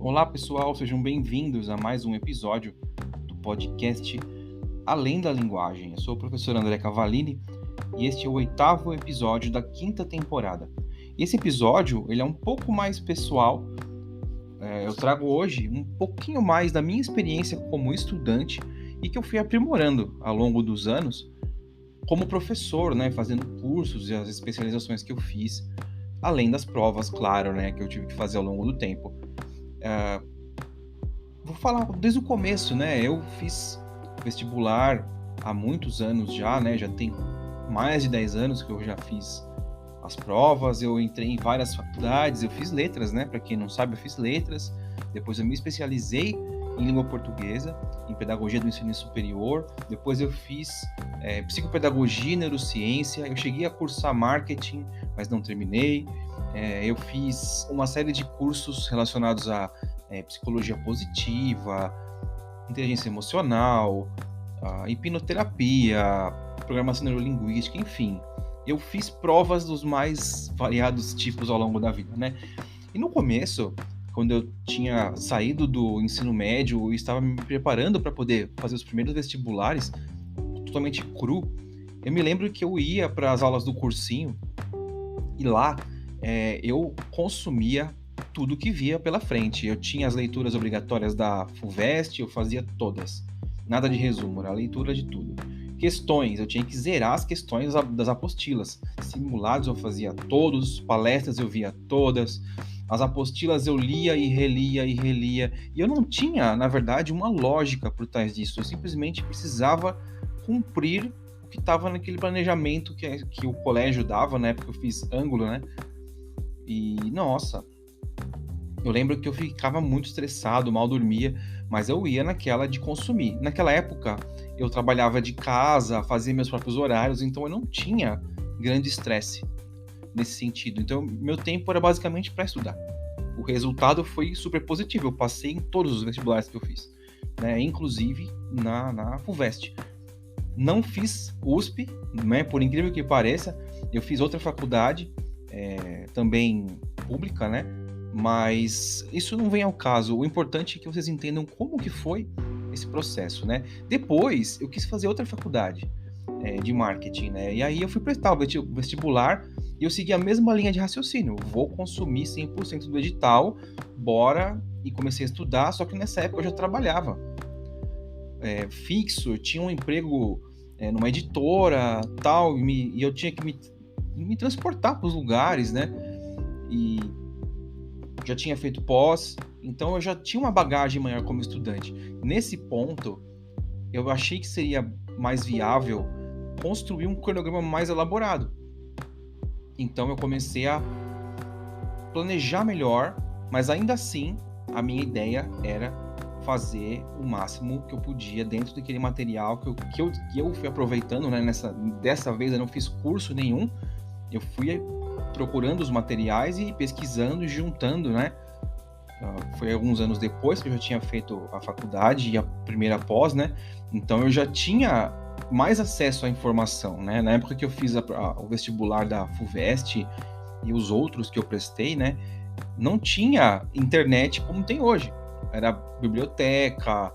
Olá pessoal, sejam bem-vindos a mais um episódio do podcast Além da Linguagem. Eu sou o professor André Cavallini e este é o 8º episódio da 5ª temporada. Esse episódio ele é um pouco mais pessoal. Eu trago hoje um pouquinho mais da minha experiência como estudante e que eu fui aprimorando ao longo dos anos como professor, fazendo cursos e as especializações que eu fiz, além das provas, claro, que eu tive que fazer ao longo do tempo. Vou falar desde o começo, eu fiz vestibular há muitos anos já tem mais de 10 anos que eu já fiz as provas, eu entrei em várias faculdades, eu fiz letras, para quem não sabe, eu fiz letras, depois eu me especializei em língua portuguesa, em pedagogia do ensino superior, depois eu fiz psicopedagogia e neurociência, eu cheguei a cursar marketing, mas não terminei, eu fiz uma série de cursos relacionados a psicologia positiva, inteligência emocional, hipnoterapia, programação neurolinguística, enfim. Eu fiz provas dos mais variados tipos ao longo da vida, E no começo, quando eu tinha saído do ensino médio e estava me preparando para poder fazer os primeiros vestibulares, totalmente cru, eu me lembro que eu ia para as aulas do cursinho e lá eu consumia tudo que via pela frente. Eu tinha as leituras obrigatórias da FUVEST, eu fazia todas. Nada de resumo, era leitura de tudo. Questões, eu tinha que zerar as questões das apostilas. Simulados eu fazia todos, palestras eu via todas, as apostilas eu lia e relia e relia. E eu não tinha, na verdade, uma lógica por trás disso. Eu simplesmente precisava cumprir o que estava naquele planejamento que o colégio dava, na época eu fiz ângulo, E, nossa, eu lembro que eu ficava muito estressado, mal dormia, mas eu ia naquela de consumir. Naquela época, eu trabalhava de casa, fazia meus próprios horários, então eu não tinha grande estresse nesse sentido. Então, meu tempo era basicamente para estudar. O resultado foi super positivo, eu passei em todos os vestibulares que eu fiz, inclusive na FUVEST. Não fiz USP, por incrível que pareça, eu fiz outra faculdade, também pública, mas isso não vem ao caso. O importante é que vocês entendam como que foi esse processo, Depois, eu quis fazer outra faculdade de marketing, E aí eu fui prestar o vestibular e eu segui a mesma linha de raciocínio. Vou consumir 100% do edital, bora, e comecei a estudar, só que nessa época eu já trabalhava fixo, eu tinha um emprego numa editora, tal, e eu tinha que me transportar para os lugares, E já tinha feito pós, então eu já tinha uma bagagem maior como estudante. Nesse ponto, eu achei que seria mais viável construir um cronograma mais elaborado. Então eu comecei a planejar melhor, mas ainda assim, a minha ideia era fazer o máximo que eu podia dentro daquele material que eu fui aproveitando, dessa vez eu não fiz curso nenhum, eu fui procurando os materiais e pesquisando e juntando, Foi alguns anos depois que eu já tinha feito a faculdade e a primeira pós, Então eu já tinha mais acesso à informação, Na época que eu fiz o vestibular da FUVEST e os outros que eu prestei, não tinha internet como tem hoje. Era biblioteca,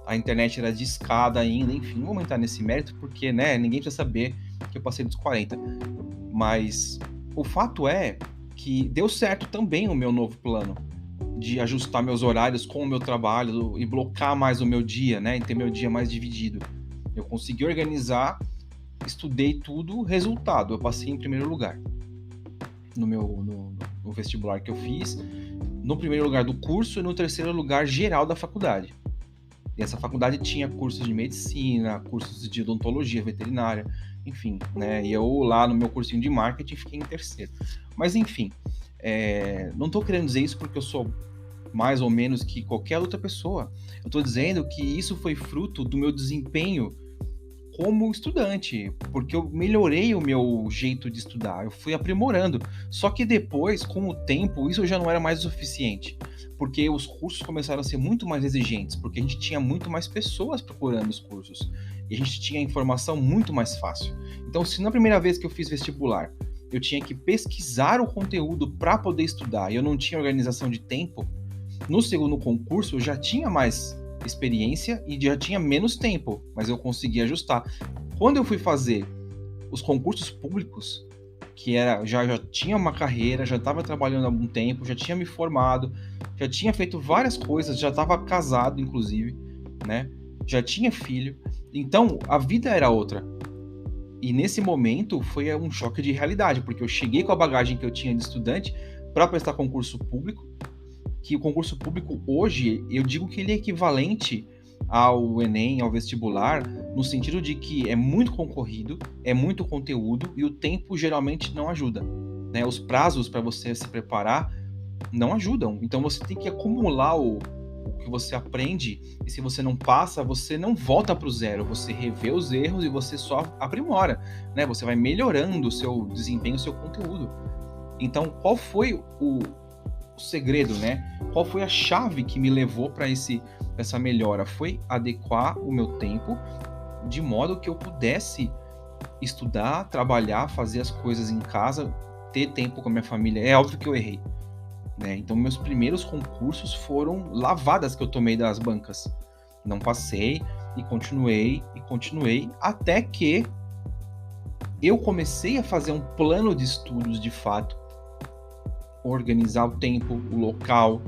a internet era discada ainda, enfim, não vou entrar nesse mérito porque, ninguém precisa saber que eu passei dos 40. Mas o fato é que deu certo também o meu novo plano de ajustar meus horários com o meu trabalho e blocar mais o meu dia, e ter meu dia mais dividido. Eu consegui organizar, estudei tudo, resultado, eu passei em primeiro lugar no vestibular que eu fiz, no primeiro lugar do curso e no terceiro lugar geral da faculdade. E essa faculdade tinha cursos de medicina, cursos de odontologia veterinária, enfim, E eu lá no meu cursinho de marketing fiquei em terceiro. Mas enfim, não estou querendo dizer isso porque eu sou mais ou menos que qualquer outra pessoa. Eu estou dizendo que isso foi fruto do meu desempenho como estudante, porque eu melhorei o meu jeito de estudar, eu fui aprimorando. Só que depois, com o tempo, isso já não era mais o suficiente, porque os cursos começaram a ser muito mais exigentes, porque a gente tinha muito mais pessoas procurando os cursos, e a gente tinha informação muito mais fácil. Então, se na primeira vez que eu fiz vestibular, eu tinha que pesquisar o conteúdo para poder estudar, e eu não tinha organização de tempo, No segundo concurso, eu já tinha mais experiência e já tinha menos tempo, mas eu consegui ajustar. Quando eu fui fazer os concursos públicos, que era já tinha uma carreira, já estava trabalhando há algum tempo, já tinha me formado, já tinha feito várias coisas, já estava casado, inclusive, né? Já tinha filho. Então, a vida era outra. E nesse momento foi um choque de realidade, porque eu cheguei com a bagagem que eu tinha de estudante para prestar concurso público, que o concurso público hoje, eu digo que ele é equivalente ao Enem, ao vestibular, no sentido de que é muito concorrido, é muito conteúdo e o tempo geralmente não ajuda, né? Os prazos para você se preparar não ajudam. Então você tem que acumular o que você aprende, e se você não passa, você não volta para o zero, você revê os erros e você só aprimora, né? Você vai melhorando o seu desempenho, o seu conteúdo. Então, qual foi o segredo, né? Qual foi a chave que me levou para essa melhora? Foi adequar o meu tempo de modo que eu pudesse estudar, trabalhar, fazer as coisas em casa, ter tempo com a minha família. É óbvio que eu errei, né? Então, meus primeiros concursos foram lavadas que eu tomei das bancas. Não passei e continuei, até que eu comecei a fazer um plano de estudos de fato, organizar o tempo, o local,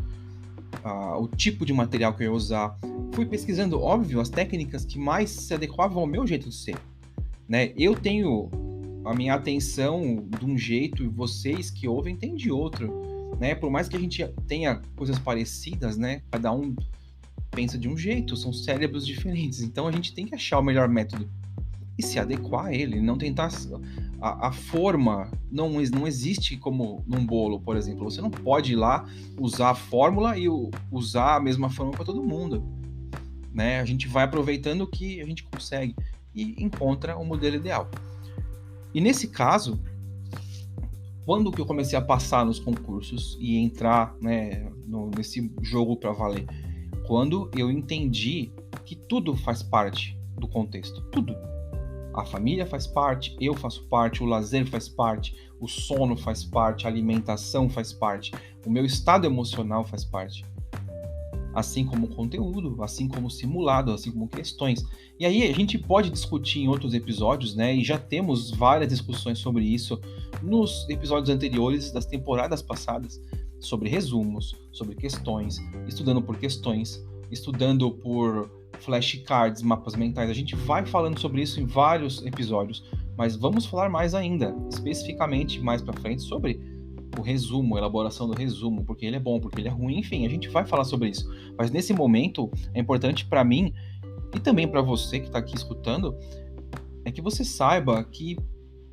o tipo de material que eu ia usar. Fui pesquisando, óbvio, as técnicas que mais se adequavam ao meu jeito de ser, né? Eu tenho a minha atenção de um jeito e vocês que ouvem têm de outro, né? Por mais que a gente tenha coisas parecidas, né? Cada um pensa de um jeito, são cérebros diferentes. Então a gente tem que achar o melhor método e se adequar a ele, não tentar... A forma não existe como num bolo, por exemplo. Você não pode ir lá usar a fórmula e usar a mesma fórmula para todo mundo, né? A gente vai aproveitando o que a gente consegue e encontra o modelo ideal. E nesse caso, quando que eu comecei a passar nos concursos e entrar, né, nesse jogo para valer? Quando eu entendi que tudo faz parte do contexto, tudo. A família faz parte, eu faço parte, o lazer faz parte, o sono faz parte, a alimentação faz parte, o meu estado emocional faz parte. Assim como o conteúdo, assim como o simulado, assim como questões. E aí a gente pode discutir em outros episódios, né? E já temos várias discussões sobre isso nos episódios anteriores das temporadas passadas, sobre resumos, sobre questões, estudando por questões, estudando por flashcards, mapas mentais. A gente vai falando sobre isso em vários episódios, mas vamos falar mais ainda, especificamente mais para frente, sobre o resumo, a elaboração do resumo, porque ele é bom, porque ele é ruim, enfim, a gente vai falar sobre isso. Mas nesse momento, é importante para mim e também para você que está aqui escutando, é que você saiba que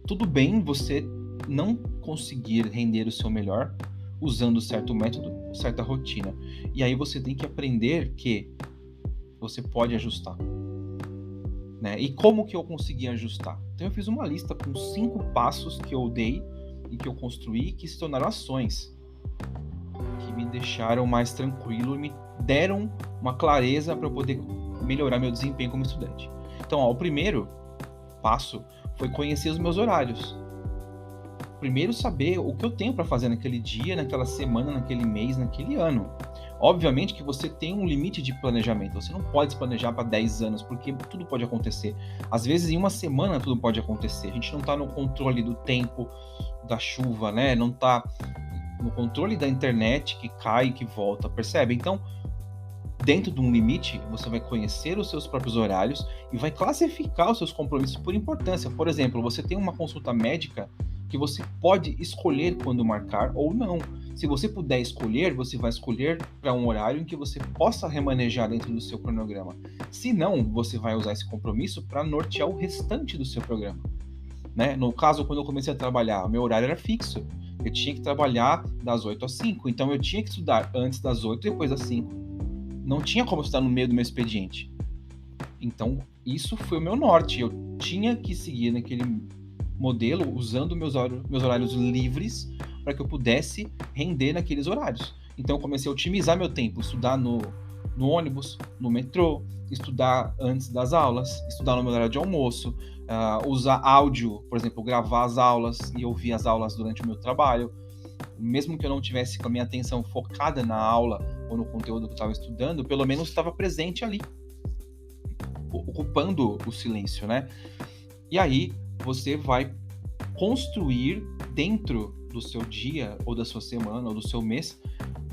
tudo bem você não conseguir render o seu melhor usando certo método, certa rotina. E aí você tem que aprender que você pode ajustar, né? E como que eu consegui ajustar? Então eu fiz uma lista com 5 passos que eu dei e que eu construí que se tornaram ações que me deixaram mais tranquilo e me deram uma clareza para eu poder melhorar meu desempenho como estudante. Então, o primeiro passo foi conhecer os meus horários. Primeiro, saber o que eu tenho para fazer naquele dia, naquela semana, naquele mês, naquele ano. Obviamente que você tem um limite de planejamento. Você não pode se planejar para 10 anos, porque tudo pode acontecer. Às vezes, em uma semana, tudo pode acontecer. A gente não está no controle do tempo, da chuva, né? Não está no controle da internet que cai e que volta, percebe? Então, dentro de um limite, você vai conhecer os seus próprios horários e vai classificar os seus compromissos por importância. Por exemplo, você tem uma consulta médica que você pode escolher quando marcar ou não. Se você puder escolher, você vai escolher para um horário em que você possa remanejar dentro do seu cronograma. Se não, você vai usar esse compromisso para nortear o restante do seu programa, né? No caso, quando eu comecei a trabalhar, meu horário era fixo. Eu tinha que trabalhar das 8 às 5, então eu tinha que estudar antes das 8 e depois das 5. Não tinha como estudar no meio do meu expediente. Então, isso foi o meu norte. Eu tinha que seguir naquele modelo usando meus horários livres para que eu pudesse render naqueles horários. Então, eu comecei a otimizar meu tempo, estudar no ônibus, no metrô, estudar antes das aulas, estudar no meu horário de almoço, usar áudio, por exemplo, gravar as aulas e ouvir as aulas durante o meu trabalho. Mesmo que eu não tivesse com a minha atenção focada na aula, ou no conteúdo que eu estava estudando, pelo menos estava presente ali, ocupando o silêncio, né? E aí você vai construir dentro do seu dia, ou da sua semana, ou do seu mês,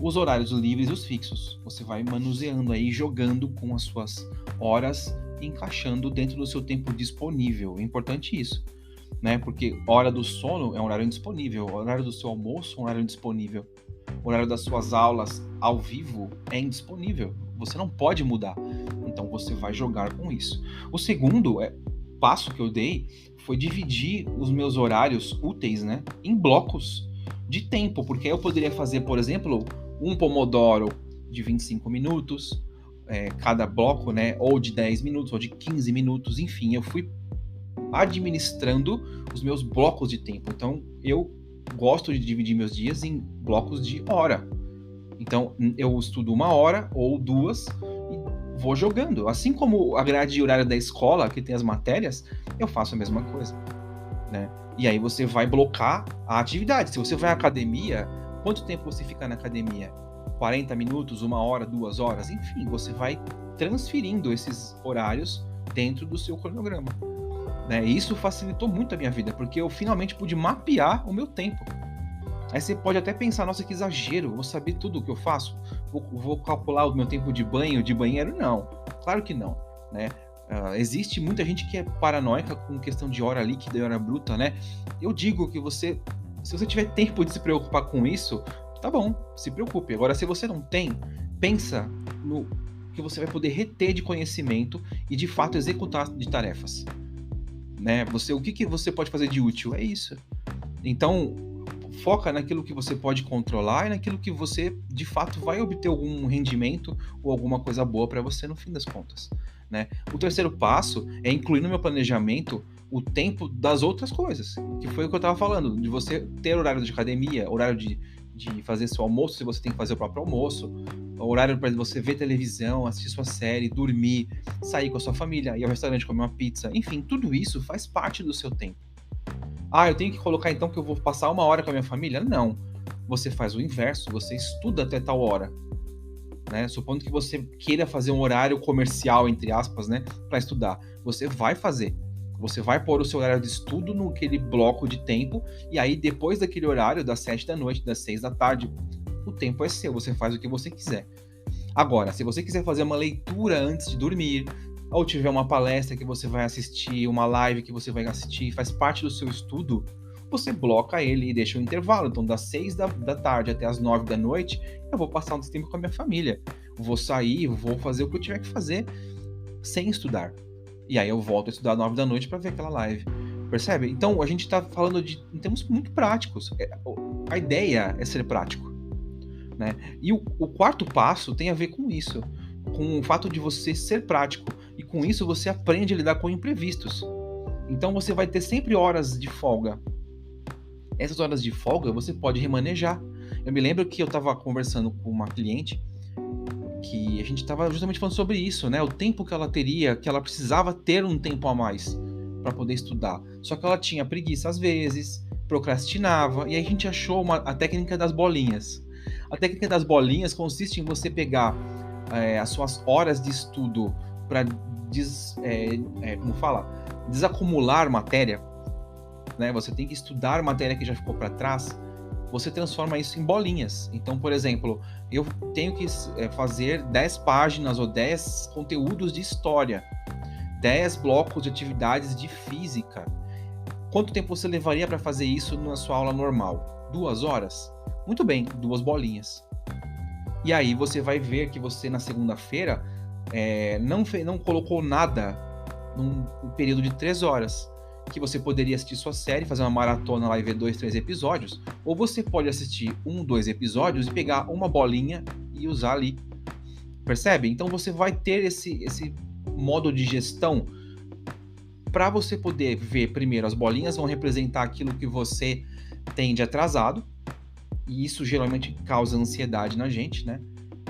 os horários livres e os fixos. Você vai manuseando aí, jogando com as suas horas, encaixando dentro do seu tempo disponível. É importante isso, né? Porque hora do sono é um horário indisponível, horário do seu almoço é um horário indisponível, horário das suas aulas ao vivo é indisponível. Você não pode mudar. Então você vai jogar com isso. O segundo passo que eu dei foi dividir os meus horários úteis, né, em blocos de tempo, porque aí eu poderia fazer, por exemplo, um Pomodoro de 25 minutos, cada bloco, né, ou de 10 minutos, ou de 15 minutos, enfim, eu fui administrando os meus blocos de tempo. Então, eu gosto de dividir meus dias em blocos de hora. Então, eu estudo 1 hora ou 2 e vou jogando. Assim como a grade horária da escola, que tem as matérias, eu faço a mesma coisa, né? E aí você vai blocar a atividade. Se você vai à academia, quanto tempo você fica na academia? 40 minutos, 1 hora, 2 horas? Enfim, você vai transferindo esses horários dentro do seu cronograma, né? E isso facilitou muito a minha vida, porque eu finalmente pude mapear o meu tempo. Aí você pode até pensar, nossa, que exagero, vou saber tudo o que eu faço? Vou calcular o meu tempo de banho, de banheiro? Não, claro que não, né? Existe muita gente que é paranoica com questão de hora líquida e hora bruta, né? Eu digo que se você tiver tempo de se preocupar com isso, tá bom, se preocupe. Agora, se você não tem, pensa no que você vai poder reter de conhecimento e de fato executar de tarefas, né? O que você pode fazer de útil? É isso. Então, foca naquilo que você pode controlar e naquilo que você, de fato, vai obter algum rendimento ou alguma coisa boa para você no fim das contas, né? O terceiro passo é incluir no meu planejamento o tempo das outras coisas, que foi o que eu estava falando, de você ter horário de academia, horário de fazer seu almoço, se você tem que fazer o próprio almoço, horário para você ver televisão, assistir sua série, dormir, sair com a sua família, ir ao restaurante comer uma pizza, enfim, tudo isso faz parte do seu tempo. Eu tenho que colocar então que eu vou passar 1 hora com a minha família? Não. Você faz o inverso, você estuda até tal hora, né? Supondo que você queira fazer um horário comercial, entre aspas, né, para estudar. Você vai fazer. Você vai pôr o seu horário de estudo naquele bloco de tempo, e aí depois daquele horário, das 7 da noite, das 6 da tarde, o tempo é seu, você faz o que você quiser. Agora, se você quiser fazer uma leitura antes de dormir, ou tiver uma palestra que você vai assistir, uma live que você vai assistir, faz parte do seu estudo, você bloca ele e deixa um intervalo. Então, das 6 da tarde até as 9 da noite, eu vou passar um tempo com a minha família. Vou sair, vou fazer o que eu tiver que fazer sem estudar. E aí eu volto a estudar às 9 da noite para ver aquela live. Percebe? Então, a gente está falando em termos muito práticos. A ideia é ser prático, né? E o quarto passo tem a ver com isso, com o fato de você ser prático, e com isso você aprende a lidar com imprevistos. Então você vai ter sempre horas de folga. Essas horas de folga você pode remanejar. Eu me lembro que eu estava conversando com uma cliente que a gente estava justamente falando sobre isso, né? O tempo que ela teria, que ela precisava ter um tempo a mais para poder estudar. Só que ela tinha preguiça às vezes, procrastinava, e aí a gente achou a técnica das bolinhas. A técnica das bolinhas consiste em você pegar as suas horas de estudo para desacumular matéria, né? Você tem que estudar matéria que já ficou para trás. Você transforma isso em bolinhas. Então, por exemplo, eu tenho que fazer 10 páginas ou 10 conteúdos de história, 10 blocos de atividades de física. Quanto tempo você levaria para fazer isso na sua aula normal? 2 horas? Muito bem, 2 bolinhas. E aí você vai ver que você na segunda-feira não colocou nada num período de 3 horas, que você poderia assistir sua série, fazer uma maratona lá e ver 2, 3 episódios, ou você pode assistir 1, 2 episódios e pegar uma bolinha e usar ali. Percebe? Então você vai ter esse modo de gestão para você poder ver. Primeiro, as bolinhas vão representar aquilo que você tem de atrasado, e isso geralmente causa ansiedade na gente, né?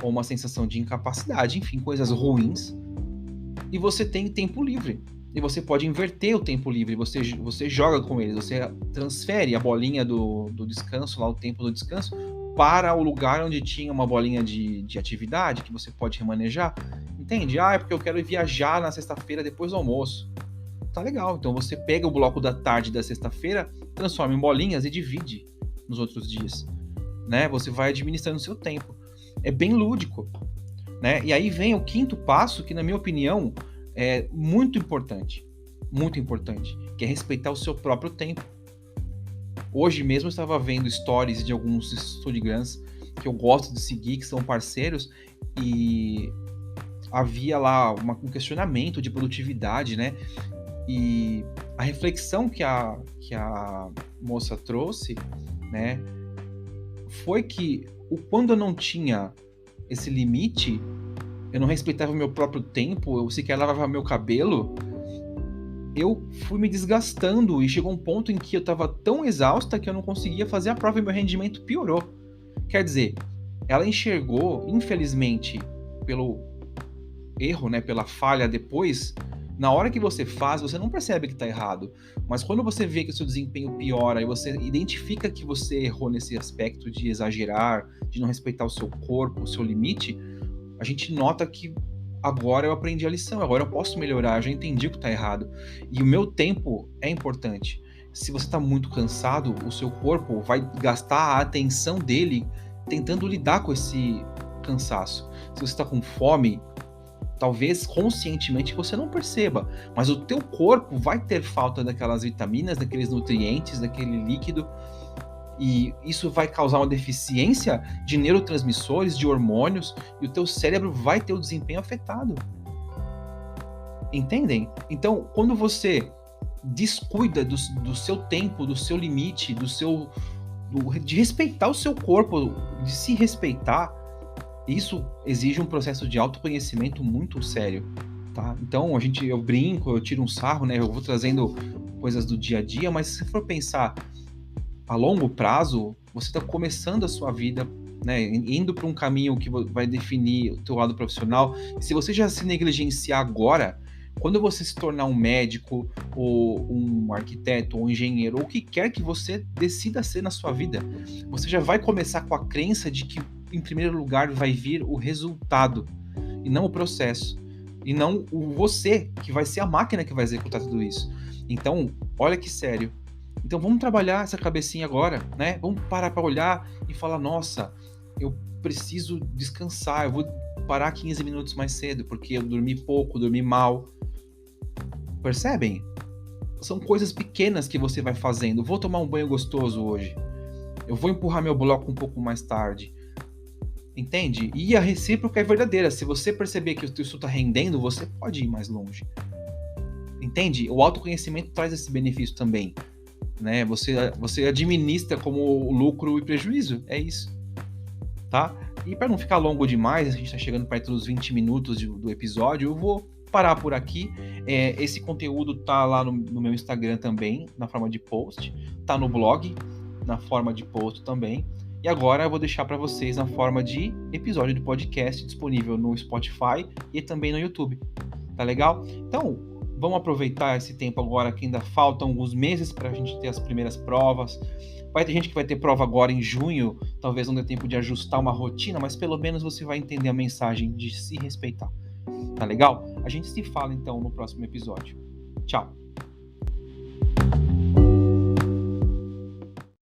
Ou uma sensação de incapacidade, enfim, coisas ruins. E você tem tempo livre. E você pode inverter o tempo livre, você joga com eles, você transfere a bolinha do descanso, lá o tempo do descanso, para o lugar onde tinha uma bolinha de atividade que você pode remanejar. Entende? É porque eu quero viajar na sexta-feira depois do almoço. Tá legal. Então você pega o bloco da tarde da sexta-feira, transforma em bolinhas e divide nos outros dias. Né? Você vai administrando o seu tempo. É bem lúdico. Né? E aí vem o quinto passo, que na minha opinião é muito importante, que é respeitar o seu próprio tempo. Hoje mesmo eu estava vendo stories de alguns Studigrams que eu gosto de seguir, que são parceiros, e havia lá um questionamento de produtividade, né? E a reflexão que a moça trouxe, né, foi que quando eu não tinha esse limite, eu não respeitava o meu próprio tempo, eu sequer lavava meu cabelo, eu fui me desgastando e chegou um ponto em que eu estava tão exausta que eu não conseguia fazer a prova e meu rendimento piorou. Quer dizer, ela enxergou, infelizmente, pelo erro, né, pela falha depois, na hora que você faz, você não percebe que está errado. Mas quando você vê que o seu desempenho piora e você identifica que você errou nesse aspecto de exagerar, de não respeitar o seu corpo, o seu limite, a gente nota que agora eu aprendi a lição, agora eu posso melhorar, eu já entendi o que está errado. E o meu tempo é importante. Se você está muito cansado, o seu corpo vai gastar a atenção dele tentando lidar com esse cansaço. Se você está com fome, talvez conscientemente você não perceba, mas o teu corpo vai ter falta daquelas vitaminas, daqueles nutrientes, daquele líquido, e isso vai causar uma deficiência de neurotransmissores, de hormônios, e o teu cérebro vai ter o desempenho afetado. Entendem? Então, quando você descuida do seu tempo, do seu limite, de respeitar o seu corpo, de se respeitar, isso exige um processo de autoconhecimento muito sério, tá? Então, eu brinco, eu tiro um sarro, né? Eu vou trazendo coisas do dia a dia, mas se você for pensar a longo prazo, você está começando a sua vida, né? Indo para um caminho que vai definir o teu lado profissional. E se você já se negligenciar agora, quando você se tornar um médico, ou um arquiteto, ou um engenheiro, ou o que quer que você decida ser na sua vida, você já vai começar com a crença de que em primeiro lugar vai vir o resultado e não o processo, e não você, que vai ser a máquina que vai executar tudo isso. Então, olha que sério. Então vamos trabalhar essa cabecinha agora, né? Vamos parar para olhar e falar, nossa, eu preciso descansar, eu vou parar 15 minutos mais cedo porque eu dormi pouco, dormi mal. Percebem? São coisas pequenas que você vai fazendo. Vou tomar um banho gostoso hoje. Eu vou empurrar meu bloco um pouco mais tarde. Entende? E a recíproca é verdadeira. Se você perceber que o teu estudo está rendendo, você pode ir mais longe. Entende? O autoconhecimento traz esse benefício também. Né? Você administra como lucro e prejuízo. É isso. Tá? E para não ficar longo demais, a gente está chegando perto dos 20 minutos do episódio, eu vou parar por aqui. Esse conteúdo tá lá no meu Instagram também, na forma de post. Tá no blog, na forma de post também. E agora eu vou deixar para vocês na forma de episódio do podcast disponível no Spotify e também no YouTube. Tá legal? Então, vamos aproveitar esse tempo agora que ainda faltam alguns meses para a gente ter as primeiras provas. Vai ter gente que vai ter prova agora em junho, talvez não dê tempo de ajustar uma rotina, mas pelo menos você vai entender a mensagem de se respeitar. Tá legal? A gente se fala então no próximo episódio. Tchau!